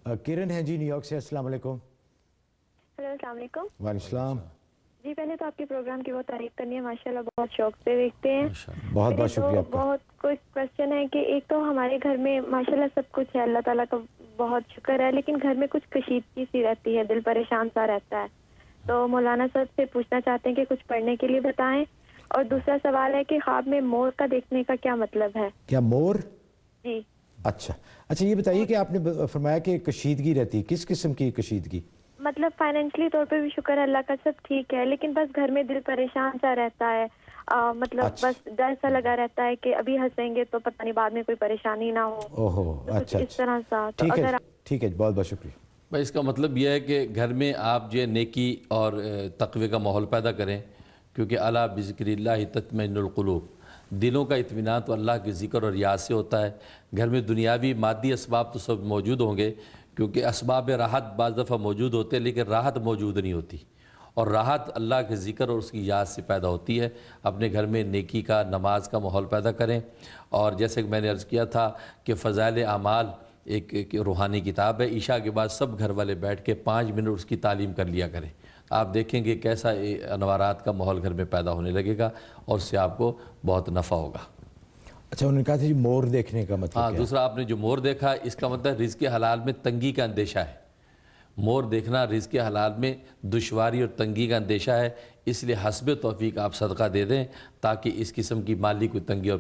کرن ہیں جی new York سے. السلام علیکم. ہیلو السلام علیکم. وعلیکم السلام. جی پہلے تو آپ کے پروگرام کی بہت تعریف کرنی ہے, ماشاءاللہ بہت شوق سے دیکھتے ہیں. بہت میرے بہت شکریہ آپ کا. بہت کچھ کوشچن ہے کہ ایک تو ہمارے گھر میں ماشاءاللہ سب کچھ ہے, اللہ تعالیٰ کا بہت شکر ہے, لیکن گھر میں کچھ کشیدگی سی رہتی ہے, دل پریشان سا رہتا ہے. تو مولانا صاحب سے پوچھنا چاہتے ہیں کہ کچھ پڑھنے کے لیے بتائیں. اور دوسرا سوال ہے کہ خواب میں مور کا دیکھنے کا کیا مطلب ہے؟ کیا مور؟ جی. اچھا یہ بتائیے کہ آپ نے فرمایا کہ کشیدگی رہتی ہے, کس قسم کی کشیدگی؟ مطلب فائنینشلی طور پہ بھی شکر ہے اللہ کا, سب ٹھیک ہے, لیکن بس گھر میں دل پریشان سا رہتا ہے. مطلب اچھا. بس ڈر سا لگا رہتا ہے کہ ابھی ہنسیں گے تو پتہ نہیں بعد میں کوئی پریشانی نہ ہو. اوہو تو کچھ اچھا اس طرح سا. تو ٹھیک ہے اگر ٹھیک ہے, بہت بہت شکریہ. بھائی اس کا مطلب یہ ہے کہ گھر میں آپ جو ہے نیکی اور تقوی کا ماحول پیدا کریں, کیونکہ الا بذکر اللہ تطمئن القلوب, دلوں کا اطمینان تو اللہ کے ذکر اور یاد سے ہوتا ہے. گھر میں دنیاوی مادی اسباب تو سب موجود ہوں گے, کیونکہ اسباب راحت بعض دفعہ موجود ہوتے ہیں لیکن راحت موجود نہیں ہوتی, اور راحت اللہ کے ذکر اور اس کی یاد سے پیدا ہوتی ہے. اپنے گھر میں نیکی کا, نماز کا ماحول پیدا کریں. اور جیسے کہ میں نے عرض کیا تھا کہ فضائل اعمال ایک روحانی کتاب ہے, عشاء کے بعد سب گھر والے بیٹھ کے 5 منٹ اس کی تعلیم کر لیا کریں. آپ دیکھیں گے کیسا انوارات کا ماحول گھر میں پیدا ہونے لگے گا اور اس سے آپ کو بہت نفع ہوگا. اچھا انہوں نے کہا تھا جی مور دیکھنے کا مطلب ہاں, کیا؟ دوسرا آپ نے جو مور دیکھا اس کا مطلب رزق حلال میں تنگی کا اندیشہ ہے. مور دیکھنا رزق حلال میں دشواری اور تنگی کا اندیشہ ہے, اس لیے حسب توفیق آپ صدقہ دے دیں تاکہ اس قسم کی مالی کوئی تنگی اور